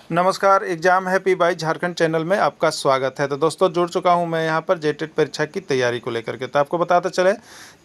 नमस्कार, exam happy by Jharkhand channel में आपका स्वागत है। तो दोस्तों जुड़ चुका हूं मैं यहां पर जेटेट परीक्षा की तैयारी को लेकर के। तो आपको बताते चले,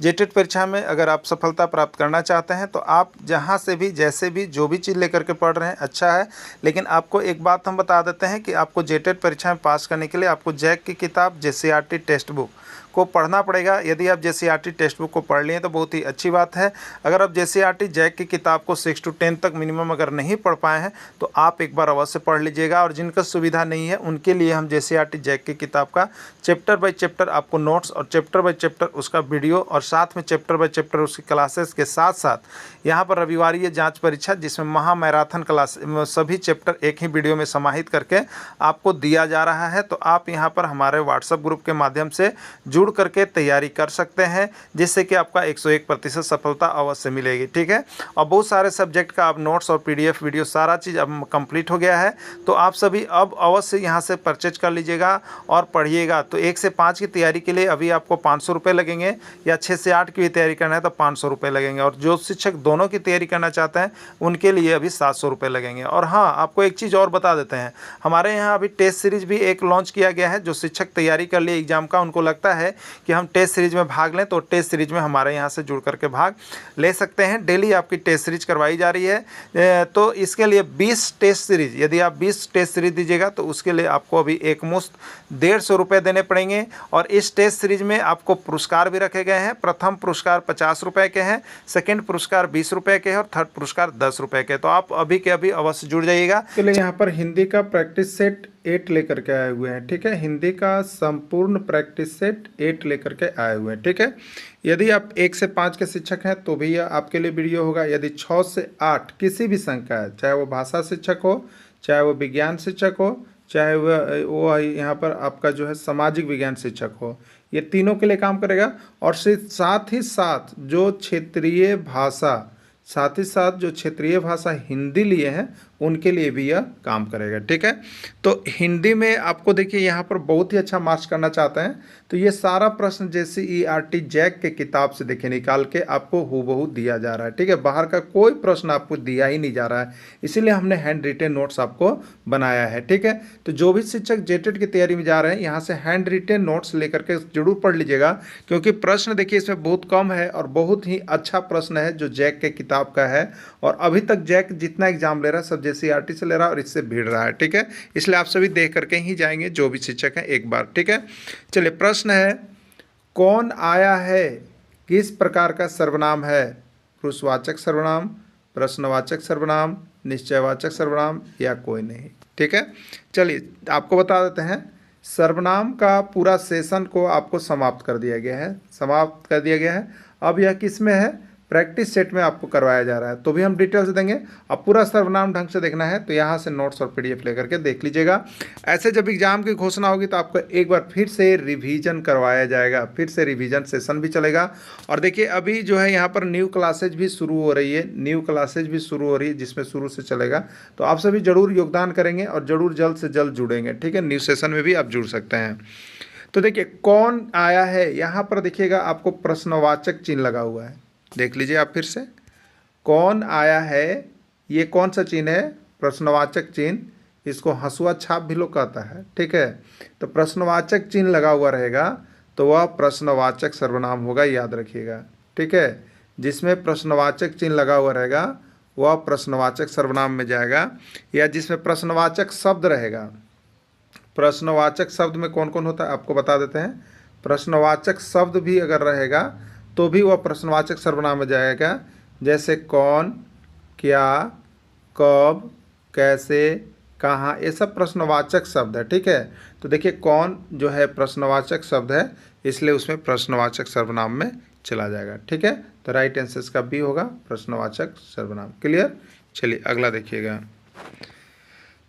जेटेट परीक्षा में अगर आप सफलता प्राप्त करना चाहते हैं तो आप जहां से भी जैसे भी जो भी चीज़ लेकर के पढ़ रहे हैं अच्छा है। लेकिन आपको एक बात हम बता देते हैं कि आपको जेटेट परीक्षा में पास करने के लिए आपको जैक की किताब जेसीईआरटी टेक्स्ट बुक को पढ़ना पड़ेगा। यदि आप जेसीईआरटी टेक्स्ट बुक को पढ़ लिए तो बहुत ही अच्छी बात है। अगर आप जेसीईआरटी जैक की किताब को 6 to 10 तक मिनिमम अगर नहीं पढ़ पाए हैं तो आप एक बार अवश्य पढ़ लीजिएगा। और जिनका सुविधा नहीं है उनके लिए हम जेसीईआरटी जैक की किताब का चैप्टर बाय चैप्टर आपको नोट्स और चैप्टर बाय चैप्टर उसका वीडियो और साथ में चैप्टर बाय चैप्टर उसकी क्लासेस के साथ साथ यहाँ पर रविवारीय जांच परीक्षा जिसमें महा मैराथन क्लास सभी चैप्टर एक ही वीडियो में समाहित करके आपको दिया जा रहा है। तो आप यहाँ पर हमारे व्हाट्सएप ग्रुप के माध्यम से जुड़ करके तैयारी कर सकते हैं, जिससे कि आपका 101% सफलता अवश्य मिलेगी। ठीक है, और बहुत सारे सब्जेक्ट का अब नोट्स और पीडीएफ वीडियो सारा चीज़ अब कंप्लीट हो गया है। तो आप सभी अब अवश्य यहाँ से परचेज कर लीजिएगा और पढ़िएगा। तो 1 से 5 की तैयारी के लिए अभी आपको 500 रुपये लगेंगे, या 6 से 8 की भी तैयारी करना है तो 500 रुपये लगेंगे, और जो शिक्षक दोनों की तैयारी करना चाहते हैं उनके लिए अभी 700 रुपये लगेंगे। और हाँ, आपको एक चीज़ और बता देते हैं, हमारे यहाँ अभी टेस्ट सीरीज भी एक लॉन्च किया गया है। जो शिक्षक तैयारी कर लिए एग्जाम का, उनको लगता है कि हम टेस्ट सीरीज में भाग लें तो टेस्ट सीरीज में हमारे यहाँ से जुड़ करके भाग ले सकते हैं। डेली आपकी टेस्ट सीरीज करवाई जा रही है। तो इसके लिए 20 टेस्ट सीरीज, यदि आप 20 टेस्ट सीरीज दीजिएगा तो उसके लिए आपको अभी एक मुश्त 150 रुपये देने पड़ेंगे। और इस टेस्ट सीरीज में आपको पुरस्कार भी रखे गए हैं। प्रथम पुरस्कार 50 रुपये के हैं, सेकेंड पुरस्कार 20 रुपये के हैं और थर्ड पुरस्कार 10 रुपये के। तो आप अभी के अभी अवश्य जुड़ जाइएगा। के लिए यहाँ पर हिंदी का प्रैक्टिस सेट 8 लेकर के आए हुए हैं। ठीक है, हिंदी का संपूर्ण प्रैक्टिस सेट 8 लेकर के आए हुए हैं। ठीक है, यदि आप 1 से 5 के शिक्षक हैं तो भी यह आपके लिए वीडियो होगा। यदि 6 से 8 किसी भी संख्या है, चाहे वो भाषा शिक्षक हो, चाहे वो विज्ञान शिक्षक हो, चाहे वो यहाँ पर आपका जो है सामाजिक विज्ञान शिक्षक हो, ये तीनों के लिए काम करेगा। और साथ ही साथ जो क्षेत्रीय भाषा, साथ ही साथ जो क्षेत्रीय भाषा हिंदी लिए हैं उनके लिए भी यह काम करेगा। ठीक है, तो हिंदी में आपको देखिए यहाँ पर बहुत ही अच्छा मार्क्स करना चाहते हैं तो ये सारा प्रश्न जेसीईआरटी जैक के किताब से देखिए निकाल के आपको हूबहू दिया जा रहा है। ठीक है, बाहर का कोई प्रश्न आपको दिया ही नहीं जा रहा है, इसीलिए हमने हैंड रिटेन नोट्स आपको बनाया है। ठीक है, तो जो भी शिक्षक जेटेट की तैयारी में जा रहे हैं यहाँ से हैंड रिटेन नोट्स लेकर के जरूर पढ़ लीजिएगा, क्योंकि प्रश्न देखिए इसमें बहुत कम है और बहुत ही अच्छा प्रश्न है जो जैक के किताब का है। और अभी तक जैक जितना एग्जाम ले रहा है सब जेसीईआरटी से ले रहा है और इससे भिड़ रहा है। ठीक है, इसलिए आप सभी देख करके ही जाएंगे जो भी शिक्षक हैं एक बार। ठीक है, चलिए प्रश्न है, कौन आया है किस प्रकार का सर्वनाम है? पुरुषवाचक सर्वनाम, प्रश्नवाचक सर्वनाम, निश्चयवाचक सर्वनाम या कोई नहीं। ठीक है, चलिए आपको बता देते हैं, सर्वनाम का पूरा सेशन को आपको समाप्त कर दिया गया है, समाप्त कर दिया गया है। अब यह किस में है? प्रैक्टिस सेट में आपको करवाया जा रहा है, तो भी हम डिटेल से देंगे। अब पूरा सर्वनाम ढंग से देखना है तो यहाँ से नोट्स और पीडीएफ लेकर के देख लीजिएगा। ऐसे जब एग्जाम की घोषणा होगी तो आपको एक बार फिर से रिवीजन करवाया जाएगा, फिर से रिवीजन सेशन भी चलेगा। और देखिए अभी जो है यहाँ पर न्यू क्लासेज भी शुरू हो रही है, न्यू क्लासेज भी शुरू हो रही है जिसमें शुरू से चलेगा। तो आप सभी जरूर योगदान करेंगे और जरूर जल्द से जल्द जुड़ेंगे। ठीक है, न्यू सेशन में भी आप जुड़ सकते हैं। तो देखिए कौन आया है, यहाँ पर देखिएगा आपको प्रश्नवाचक चिन्ह लगा हुआ है, देख लीजिए आप फिर से, कौन आया है, ये कौन सा चिन्ह है? प्रश्नवाचक चिन्ह। इसको हंसुआ छाप भी लोग कहता है। ठीक है, तो प्रश्नवाचक चिन्ह लगा हुआ रहेगा तो वह प्रश्नवाचक सर्वनाम होगा, याद रखिएगा। ठीक है, जिसमें प्रश्नवाचक चिन्ह लगा हुआ रहेगा वह प्रश्नवाचक सर्वनाम में जाएगा। या जिसमें प्रश्नवाचक शब्द रहेगा, प्रश्नवाचक शब्द में कौन कौन होता है आपको बता देते हैं। प्रश्नवाचक शब्द भी अगर रहेगा तो भी वह प्रश्नवाचक सर्वनाम में जाएगा, जैसे कौन, क्या, कब, कैसे, कहाँ, ये सब प्रश्नवाचक शब्द है। ठीक है, तो देखिए कौन जो है प्रश्नवाचक शब्द है, इसलिए उसमें प्रश्नवाचक सर्वनाम में चला जाएगा। ठीक है, तो राइट आंसर इसका बी होगा, प्रश्नवाचक सर्वनाम। क्लियर? चलिए अगला देखिएगा,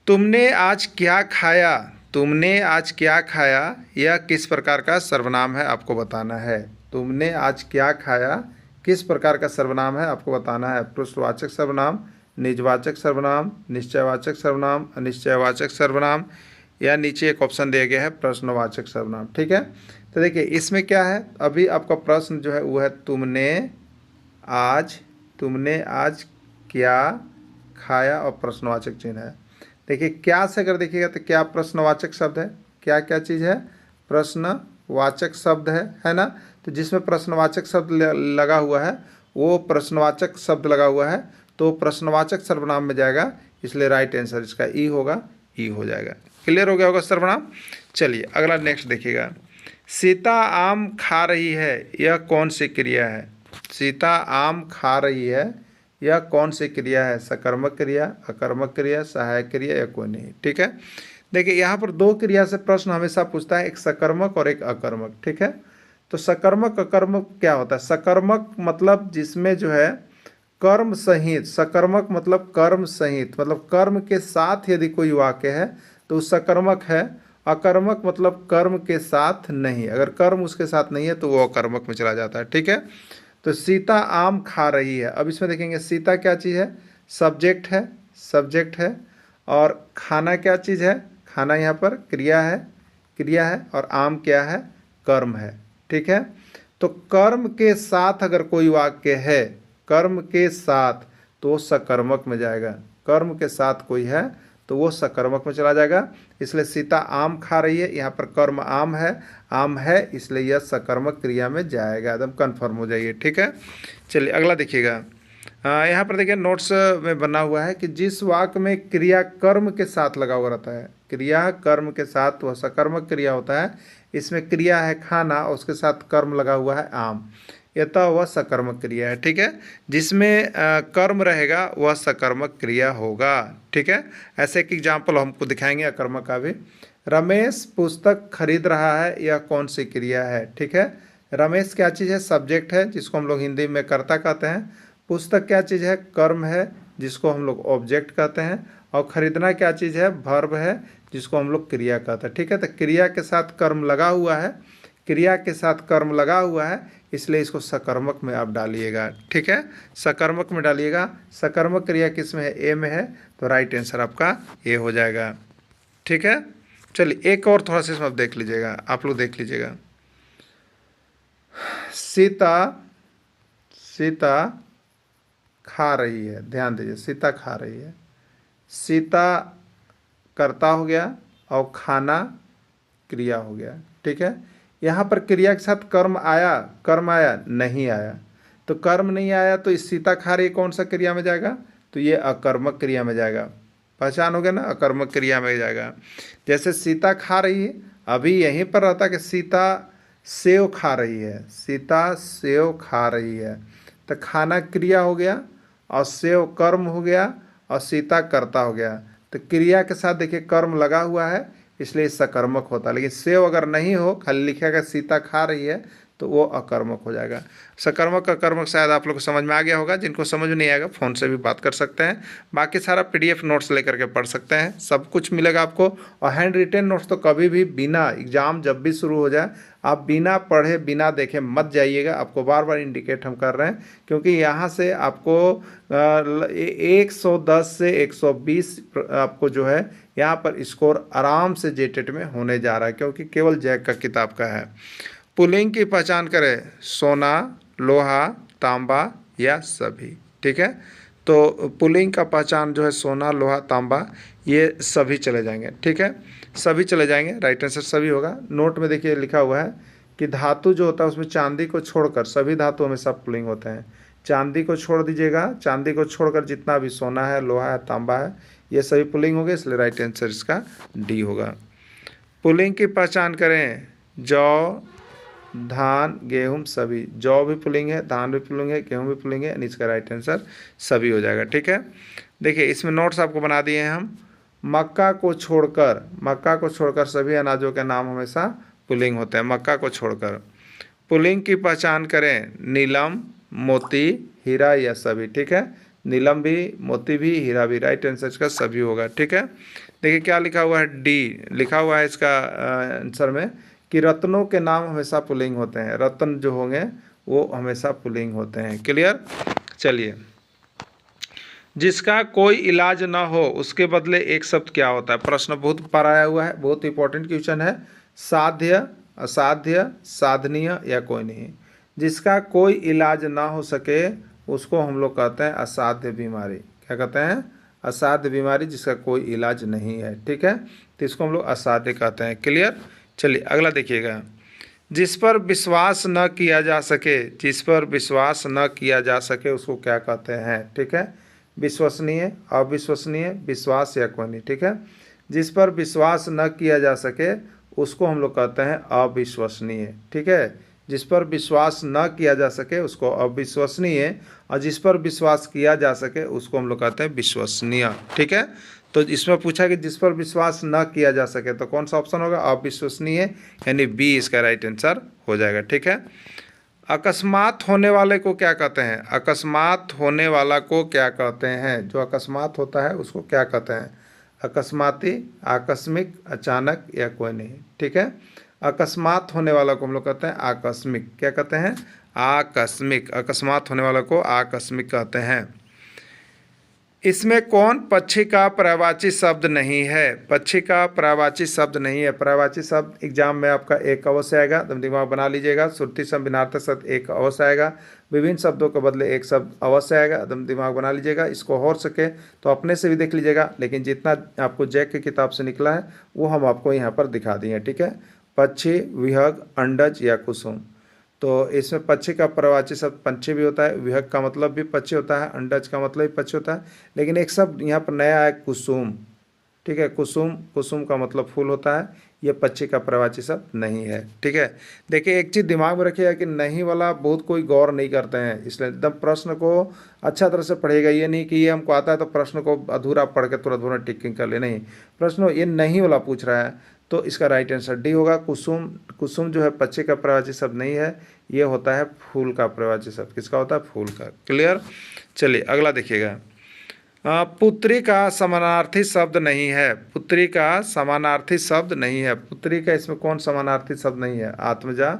तुमने आज क्या खाया? तुमने आज क्या खाया यह किस प्रकार का सर्वनाम है आपको बताना है। तुमने आज क्या खाया किस प्रकार का सर्वनाम है आपको बताना है। पुरुषवाचक सर्वनाम, निजवाचक सर्वनाम, निश्चयवाचक सर्वनाम, अनिश्चयवाचक सर्वनाम, या नीचे एक ऑप्शन दिया गया है प्रश्नवाचक सर्वनाम। ठीक है, तो देखिए इसमें क्या है, अभी आपका प्रश्न जो है वो है तुमने आज क्या खाया और प्रश्नवाचक चिन्ह है। देखिए क्या से अगर देखिएगा तो क्या प्रश्नवाचक शब्द है, क्या क्या चीज़ है, प्रश्नवाचक शब्द है ना। तो जिसमें प्रश्नवाचक शब्द लगा हुआ है वो प्रश्नवाचक शब्द लगा हुआ है तो प्रश्नवाचक सर्वनाम में जाएगा, इसलिए राइट आंसर इसका ई होगा, ई हो जाएगा। क्लियर हो गया होगा सर्वनाम। चलिए अगला नेक्स्ट देखिएगा, सीता आम खा रही है, यह कौन सी क्रिया है। सीता आम खा रही है, यह कौन सी क्रिया है, सकर्मक क्रिया, अकर्मक क्रिया, सहायक क्रिया या कोई नहीं। ठीक है, देखिए यहाँ पर दो क्रिया से प्रश्न हमेशा पूछता है, एक सकर्मक और एक अकर्मक। ठीक है, तो सकर्मक अकर्मक क्या होता है। सकर्मक मतलब जिसमें जो है कर्म सहित, सकर्मक मतलब कर्म सहित, मतलब कर्म के साथ यदि कोई वाक्य है तो सकर्मक है। अकर्मक मतलब कर्म के साथ नहीं, अगर कर्म उसके साथ नहीं है तो वो अकर्मक में चला जाता है। ठीक है, तो सीता आम खा रही है, अब इसमें देखेंगे सीता क्या चीज़ है, सब्जेक्ट है, सब्जेक्ट है। और खाना क्या चीज़ है, खाना यहाँ पर क्रिया है, क्रिया है। और आम क्या है, कर्म है। ठीक है, तो कर्म के साथ अगर कोई वाक्य है, कर्म के साथ, तो वो सकर्मक में जाएगा। कर्म के साथ कोई है तो वो सकर्मक में चला जाएगा, इसलिए सीता आम खा रही है, यहाँ पर कर्म आम है इसलिए यह सकर्मक क्रिया में जाएगा, एकदम कन्फर्म हो जाइए। ठीक है, चलिए अगला देखिएगा, यहाँ पर देखिए नोट्स में बना हुआ है कि जिस वाक्य में क्रिया कर्म के साथ लगा हुआ रहता है, क्रिया कर्म के साथ वह सकर्मक क्रिया होता है। इसमें क्रिया है खाना और उसके साथ कर्म लगा हुआ है आम, यह तो वह सकर्मक क्रिया है। ठीक है, जिसमें कर्म रहेगा वह सकर्मक क्रिया होगा। ठीक है, ऐसे एक एग्जाम्पल हमको दिखाएंगे अकर्मक का भी। रमेश पुस्तक खरीद रहा है, यह कौन सी क्रिया है। ठीक है, रमेश क्या चीज़ है, सब्जेक्ट है जिसको हम लोग हिंदी में कर्ता कहते हैं। पुस्तक क्या चीज़ है, कर्म है जिसको हम लोग ऑब्जेक्ट कहते हैं। और खरीदना क्या चीज़ है, वर्ब है जिसको हम लोग क्रिया कहते हैं। ठीक है, तो क्रिया के साथ कर्म लगा हुआ है, क्रिया के साथ कर्म लगा हुआ है, इसलिए इसको सकर्मक में आप डालिएगा। ठीक है, सकर्मक में डालिएगा। सकर्मक क्रिया किस में है, ए में है, तो राइट आंसर आपका ए हो जाएगा। ठीक है, चलिए एक और थोड़ा सा इसमें आप देख लीजिएगा, आप लोग देख लीजिएगा। सीता, सीता खा रही है, ध्यान दीजिए, सीता खा रही है। सीता कर्ता हो गया और खाना क्रिया हो गया। ठीक है, यहाँ पर क्रिया के साथ कर्म आया, कर्म आया नहीं आया, तो कर्म नहीं आया तो इस सीता खा रही कौन सा क्रिया में जाएगा, तो ये अकर्मक क्रिया में जाएगा। पहचान हो गया ना, अकर्मक क्रिया में जाएगा। जैसे सीता खा रही है, अभी यहीं पर रहता कि सीता सेव खा रही है, सीता सेव खा रही है, तो खाना क्रिया हो गया और सेव कर्म हो गया और सीता कर्ता हो गया। तो क्रिया के साथ देखिए कर्म लगा हुआ है इसलिए सकर्मक होता है, लेकिन सेव अगर नहीं हो, खाली लिखेगा सीता खा रही है, तो वो अकर्मक हो जाएगा। सकर्मक अकर्मक शायद आप लोग को समझ में आ गया होगा, जिनको समझ नहीं आएगा फ़ोन से भी बात कर सकते हैं, बाकी सारा पीडीएफ नोट्स लेकर के पढ़ सकते हैं, सब कुछ मिलेगा आपको। और हैंड रिटेन नोट्स तो कभी भी बिना एग्ज़ाम जब भी शुरू हो जाए आप बिना पढ़े बिना देखे मत जाइएगा, आपको बार बार इंडिकेट हम कर रहे हैं, क्योंकि यहाँ से आपको 110 से 120 आपको जो है यहाँ पर स्कोर आराम से जेटेट में होने जा रहा है, क्योंकि केवल जैक का किताब का है। पुल्लिंग की पहचान करें, सोना, लोहा, तांबा या सभी। ठीक है, तो पुल्लिंग का पहचान जो है सोना, लोहा, तांबा, ये सभी चले जाएंगे। ठीक है, सभी चले जाएंगे, राइट आंसर सभी होगा। नोट में देखिए लिखा हुआ है कि धातु जो होता है उसमें चांदी को छोड़कर सभी धातु हमेशा पुल्लिंग होते हैं। चांदी को छोड़ दीजिएगा, चांदी को छोड़कर जितना भी सोना है, लोहा है, तांबा है, ये सभी पुल्लिंग हो गए, इसलिए राइट आंसर इसका डी होगा। पुल्लिंग की पहचान करें, जौ, धान, गेहूं सभी। जौ भी पुल्लिंग है, धान भी पुल्लिंग है, गेहूं भी पुल्लिंग है, यानी इसका राइट आंसर सभी हो जाएगा। ठीक है, देखिए इसमें नोट्स आपको बना दिए हैं हम। मक्का को छोड़कर सभी अनाजों के नाम हमेशा पुल्लिंग होते हैं, मक्का को छोड़कर। पुल्लिंग की पहचान करें, नीलम, मोती, हीरा या सभी। ठीक है, नीलम भी, मोती भी, हीरा भी, राइट आंसर इसका सभी होगा। ठीक है, देखिए क्या लिखा हुआ है, डी लिखा हुआ है इसका आंसर में कि रत्नों के नाम हमेशा पुल्लिंग होते हैं, रत्न जो होंगे वो हमेशा पुल्लिंग होते हैं। क्लियर, चलिए। जिसका कोई इलाज ना हो उसके बदले एक शब्द क्या होता है। प्रश्न बहुत पर आया हुआ है, बहुत इंपॉर्टेंट क्वेश्चन है। साध्य, असाध्य, साधनीय या कोई नहीं। जिसका कोई इलाज ना हो सके उसको हम लोग कहते हैं असाध्य बीमारी। क्या कहते हैं, असाध्य बीमारी जिसका कोई इलाज नहीं है। ठीक है, तो इसको हम लोग असाध्य कहते हैं। क्लियर। चलिए अगला देखिएगा, जिस पर विश्वास न किया जा सके, जिस पर विश्वास न किया जा सके उसको क्या कहते हैं। ठीक है, विश्वसनीय, अविश्वसनीय, विश्वास या कोई नहीं। ठीक है, जिस पर विश्वास न किया जा सके उसको हम लोग कहते हैं अविश्वसनीय। ठीक है, जिस पर विश्वास न किया जा सके उसको अविश्वसनीय, और जिस पर विश्वास किया जा सके उसको हम लोग कहते हैं विश्वसनीय। ठीक है, तो इसमें पूछा कि जिस पर विश्वास न किया जा सके, तो कौन सा ऑप्शन होगा, अविश्वसनीय, यानी बी इसका राइट आंसर हो जाएगा। ठीक है, अकस्मात होने वाले को क्या कहते हैं, अकस्मात होने वाला को क्या कहते हैं, जो अकस्मात होता है उसको क्या कहते हैं, अकस्माती, आकस्मिक, अचानक या कोई नहीं। ठीक है, अकस्मात होने वाला को हम लोग कहते हैं आकस्मिक। क्या कहते हैं, आकस्मिक। अकस्मात होने वाला को आकस्मिक कहते हैं। इसमें कौन पक्षी का पर्यायवाची शब्द नहीं है, पक्षी का पर्यायवाची शब्द नहीं है। पर्यायवाची शब्द एग्जाम में आपका एक अवश्य आएगा, तुम दिमाग बना लीजिएगा। श्रुति संविनार्थक शब्द एक अवश्य आएगा, विभिन्न शब्दों के बदले एक शब्द अवश्य आएगा, तुम दिमाग बना लीजिएगा। इसको हो सके तो अपने से भी देख लीजिएगा, लेकिन जितना आपको जैक की किताब से निकला है वो हम आपको यहाँ पर दिखा दिए। ठीक है, पक्षी, विहग, अंडज या कुसुम। तो इसमें पक्षी का पर्यायवाची शब्द पंछी भी होता है, विहग का मतलब भी पक्षी होता है, अंडज का मतलब भी पक्षी होता है, लेकिन एक शब्द यहाँ पर नया है, कुसुम। ठीक है, कुसुम, कुसुम का मतलब फूल होता है, ये पक्षी का पर्यायवाची शब्द नहीं है। ठीक है, देखिए एक चीज़ दिमाग में रखिएगा कि नहीं वाला बहुत कोई गौर नहीं करते हैं, इसलिए एकदम प्रश्न को अच्छा तरह से पढ़िएगा। ये नहीं कि ये हमको आता है तो प्रश्न को अधूरा पढ़ के तुरंत टिकिंग कर ले, नहीं, प्रश्न ये नहीं वाला पूछ रहा है, तो इसका राइट आंसर डी होगा, कुसुम। कुसुम जो है पक्षी का पर्यायवाची शब्द नहीं है, ये होता है फूल का पर्यायवाची शब्द। किसका होता है, फूल का। क्लियर। चलिए अगला देखिएगा, पुत्री का समानार्थी शब्द नहीं है, पुत्री का समानार्थी शब्द नहीं है। पुत्री का इसमें कौन समानार्थी शब्द नहीं है, आत्मजा,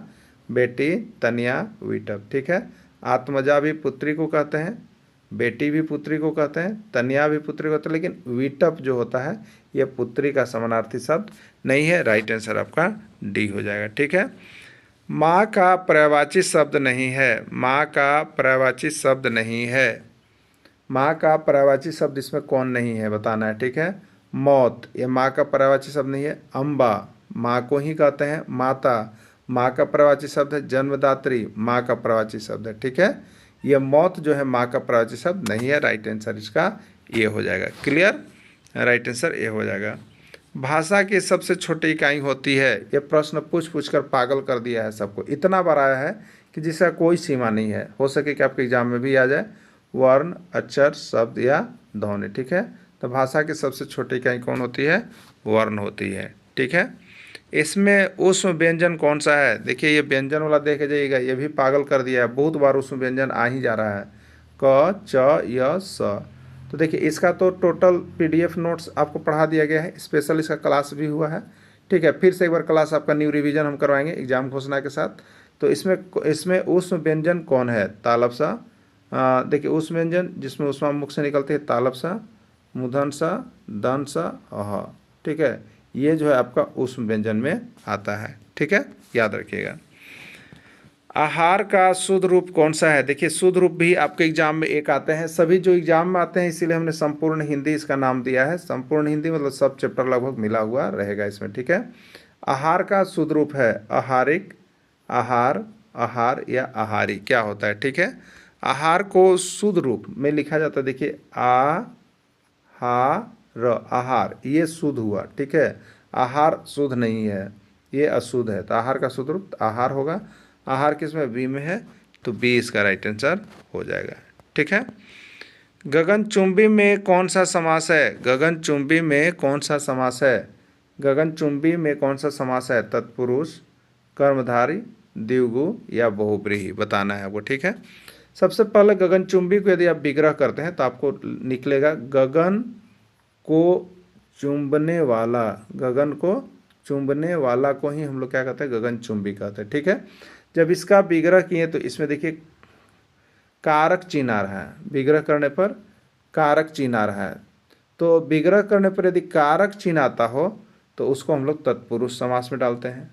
बेटी, तनिया, विटप। ठीक है, आत्मजा भी पुत्री को कहते हैं, बेटी भी पुत्री को कहते हैं, तनिया भी पुत्री को कहते हैं, लेकिन विटप जो होता है यह पुत्री का समानार्थी शब्द नहीं है। राइट आंसर आपका डी हो जाएगा। ठीक है, माँ का पर्यायवाची शब्द नहीं है, माँ का पर्यायवाची शब्द नहीं है। माँ का पर्यायवाची शब्द इसमें कौन नहीं है बताना है। ठीक है, मौत, ये माँ का पर्यायवाची शब्द नहीं है। अम्बा, माँ को ही कहते हैं। माता, माँ का पर्यायवाची शब्द है। जन्मदात्री, माँ का पर्यायवाची शब्द है। ठीक है, यह मौत जो है माँ का पर्यायवाची शब्द नहीं है। राइट आंसर इसका ये हो जाएगा। क्लियर, राइट आंसर ये हो जाएगा। भाषा की सबसे छोटी इकाई होती है, ये प्रश्न पूछ कर पागल कर दिया है सबको, इतना बड़ा है कि जिसका कोई सीमा नहीं है। हो सके कि आपके एग्जाम में भी आ जाए, वर्ण, अक्षर, शब्द या ध्वनि। ठीक है, तो भाषा की सबसे छोटी इकाई कौन होती है, वर्ण होती है। ठीक है, इसमें ऊष्म व्यंजन कौन सा है, देखिए ये व्यंजन वाला देख जाइएगा, ये भी पागल कर दिया है, बहुत बार ऊष्म व्यंजन आ ही जा रहा है, क, च, य, स। तो देखिए इसका तो टोटल पीडीएफ नोट्स आपको पढ़ा दिया गया है, स्पेशल इसका क्लास भी हुआ है। ठीक है, फिर से एक बार क्लास आपका न्यू रिवीजन हम करवाएंगे एग्जाम घोषणा के साथ। तो इसमें ऊष्म व्यंजन कौन है, तालब सा। देखिए ऊष्म व्यंजन जिसमें ऊष्मा मुख से निकलते हैं, तालब सा, मूर्धन सा, दंत सा, अह। ठीक है, ये जो है आपका ऊष्म व्यंजन में आता है। ठीक है, याद रखिएगा। आहार का शुद्ध रूप कौन सा है, देखिए शुद्ध रूप भी आपके एग्जाम में एक आते हैं, सभी जो एग्जाम में आते हैं, इसीलिए हमने संपूर्ण हिंदी इसका नाम दिया है। संपूर्ण हिंदी मतलब सब चैप्टर लगभग मिला हुआ रहेगा इसमें। ठीक है, आहार का शुद्ध रूप है आहारिक, आहार, आहार या आहारी, क्या होता है। ठीक है, आहार को शुद्ध रूप में लिखा जाता है, देखिए आ, हा, र, आहार, ये शुद्ध हुआ। ठीक है, आहार शुद्ध नहीं है, ये अशुद्ध है, तो आहार का शुद्ध रूप आहार होगा। आहार किसमें, बी में है, तो बी इसका राइट आंसर हो जाएगा। ठीक है, गगनचुंबी में कौन सा समास है, गगनचुंबी में कौन सा समास है, गगनचुंबी में कौन सा समास है, तत्पुरुष, कर्मधारी, द्विगु या बहुव्रीहि बताना है वो। ठीक है, सबसे पहले गगनचुंबी को यदि आप विग्रह करते हैं तो आपको निकलेगा गगन को चुंबने वाला, गगन को चुंबने वाला को ही हम लोग क्या कहते हैं, गगनचुंबी कहते हैं। ठीक है, जब इसका विग्रह किए तो इसमें देखिए कारक चिन्ह आ रहा है, विग्रह करने पर कारक चिन्ह आ रहा है, तो विग्रह करने पर यदि कारक चिन्ह आता हो तो उसको हम लोग तत्पुरुष समास में डालते हैं।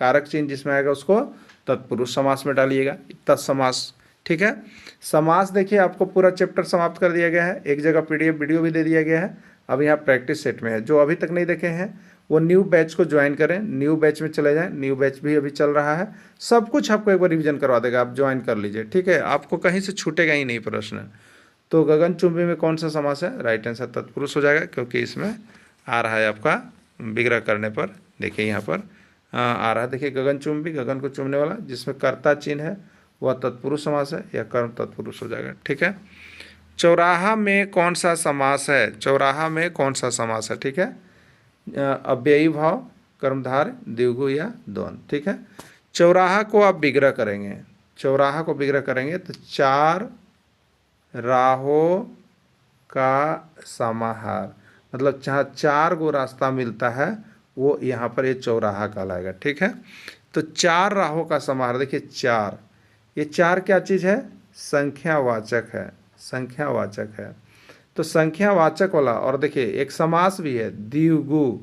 कारक चिन्ह जिसमें आएगा उसको तत्पुरुष समास में डालिएगा, तत्समास ठीक है। समास देखिए आपको पूरा चैप्टर समाप्त कर दिया गया है, एक जगह PDF वीडियो भी दे दिया गया है। अब यहाँ प्रैक्टिस सेट में है, जो अभी तक नहीं देखे हैं वो न्यू बैच को ज्वाइन करें, न्यू बैच में चले जाएं, न्यू बैच भी अभी चल रहा है। सब कुछ आपको एक बार रिवीजन करवा देगा, आप ज्वाइन कर लीजिए, ठीक है। आपको कहीं से छूटेगा ही नहीं प्रश्न। तो गगनचुंबी में कौन सा समास है? राइट आंसर तत्पुरुष हो जाएगा, क्योंकि इसमें आ रहा है आपका विग्रह करने पर। देखिए यहाँ पर आ रहा है, देखिए गगनचुंबी, गगन को चूमने वाला, जिसमें कर्ता चिन्ह है वह तत्पुरुष समास है, या कर्म तत्पुरुष हो जाएगा, ठीक है। चौराहा में कौन सा समास है? चौराहा में कौन सा समास है? ठीक है, अव्ययी भाव, कर्मधार, द्विगु या द्वंद्व, ठीक है। चौराहा को आप विग्रह करेंगे, चौराहा को विग्रह करेंगे तो चार राहों का समाहार, मतलब जहाँ चार गो रास्ता मिलता है वो यहाँ पर ये चौराहा कहलाएगा, ठीक है। तो चार राहों का समाहार, देखिए चार, ये चार क्या चीज़ है? संख्यावाचक है, संख्यावाचक है। तो संख्यावाचक वाला, और देखिए एक समास भी है द्विगु,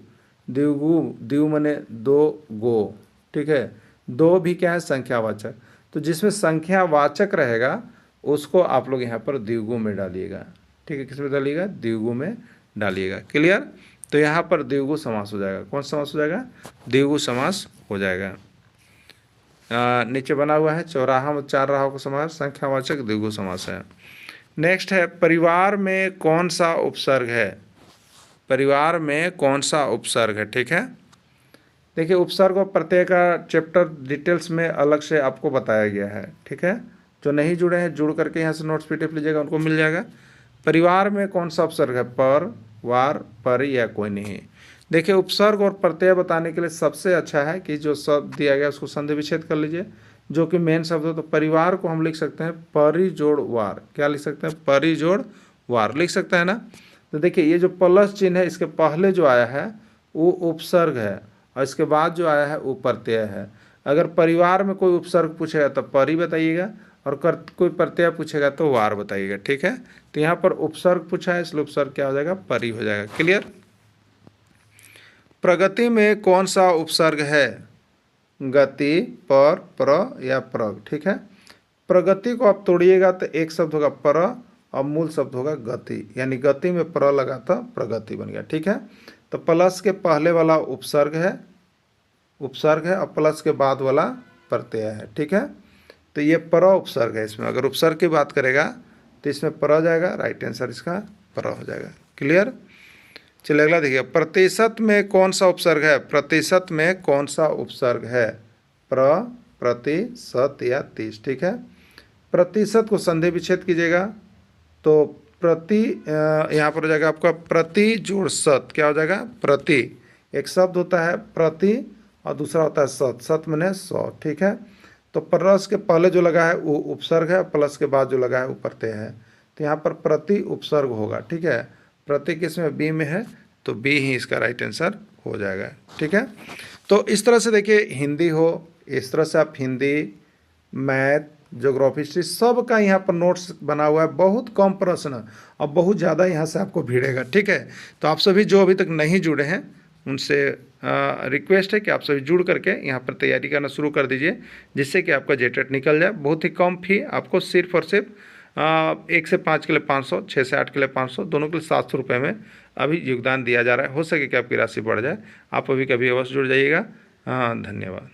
द्विगु, द्विगु माने दो गो, ठीक है। दो भी क्या है? संख्यावाचक। तो जिसमें संख्यावाचक रहेगा उसको आप लोग यहाँ पर द्विगु में डालिएगा, ठीक है। किस में डालिएगा? द्विगु में डालिएगा, क्लियर। तो यहाँ पर द्विगु समास हो जाएगा। कौन समास हो जाएगा? द्विगु समास हो जाएगा। नीचे बना हुआ है चौराहा में चार राहों का समास, संख्यावाचक, द्विगु समास है। नेक्स्ट है परिवार में कौन सा उपसर्ग है? परिवार में कौन सा उपसर्ग है? ठीक है, देखिए उपसर्ग और प्रत्यय का चैप्टर डिटेल्स में अलग से आपको बताया गया है, ठीक है। जो नहीं जुड़े हैं जुड़ करके यहाँ से नोट्स PDF लीजिएगा, उनको मिल जाएगा। परिवार में कौन सा उपसर्ग है? पर, वार, परि या कोई नहीं। देखिए उपसर्ग और प्रत्यय बताने के लिए सबसे अच्छा है कि जो शब्द दिया गया उसको संधि विच्छेद कर लीजिए, जो कि मेन शब्द हो। तो परिवार को हम लिख सकते हैं परि जोड़ वार। क्या लिख सकते हैं? परि जोड़ वार लिख सकते हैं ना। तो देखिए ये जो प्लस चिन्ह है इसके पहले जो आया है वो उपसर्ग है, और इसके बाद जो आया है वो प्रत्यय है। अगर परिवार में कोई उपसर्ग पूछेगा तो परि बताइएगा, और कोई प्रत्यय पूछेगा तो वार बताइएगा, ठीक है। तो यहाँ पर उपसर्ग पूछा है, इसलिए उपसर्ग क्या हो जाएगा? परि हो जाएगा, क्लियर। प्रगति में कौन सा उपसर्ग है? गति, पर, प्र या प्रग, ठीक है। प्रगति को आप तोड़िएगा तो एक शब्द होगा पर और मूल शब्द होगा गति, यानी गति में प्र लगा तो प्रगति बन गया, ठीक है। तो प्लस के पहले वाला उपसर्ग है, उपसर्ग है, और प्लस के बाद वाला प्रत्यय है, ठीक है। तो ये पर उपसर्ग है। इसमें अगर उपसर्ग की बात करेगा तो इसमें पर जाएगा, राइट आंसर इसका पर हो जाएगा, क्लियर। चलिए अगला देखिए, प्रतिशत में कौन सा उपसर्ग है? प्रतिशत में कौन सा उपसर्ग है? प्र, प्रति, शत या 30, ठीक है। प्रतिशत को संधि विच्छेद कीजिएगा तो प्रति यहाँ पर हो जाएगा आपका प्रति जोड़ शत। क्या हो जाएगा? प्रति, एक शब्द होता है प्रति और दूसरा होता है शत, शत माने 100, ठीक है। तो प्लस के पहले जो लगा है वो उपसर्ग है, प्लस के बाद जो लगा है वो प्रत्यय है। तो यहाँ पर प्रति उपसर्ग होगा, ठीक है। प्रति किसमें? बी में है, तो बी ही इसका राइट आंसर हो जाएगा, ठीक है। तो इस तरह से देखिए हिंदी हो, इस तरह से आप हिंदी, मैथ, ज्योग्राफी, हिस्ट्री सब का यहाँ पर नोट्स बना हुआ है। बहुत कम प्रश्न और बहुत ज़्यादा यहाँ से आपको भिड़ेगा, ठीक है। तो आप सभी जो अभी तक नहीं जुड़े हैं उनसे रिक्वेस्ट है कि आप सभी जुड़ करके यहाँ पर तैयारी करना शुरू कर दीजिए, जिससे कि आपका जेटेट निकल जाए। बहुत ही कम फी, आपको सिर्फ और सिर्फ 1 से 5 के लिए 500, 6 से 8 के लिए 500, दोनों के लिए 700 रुपये में अभी योगदान दिया जा रहा है। हो सके कि आपकी राशि बढ़ जाए। आप अभी कभी अवश्य जुड़ जाइएगा। धन्यवाद।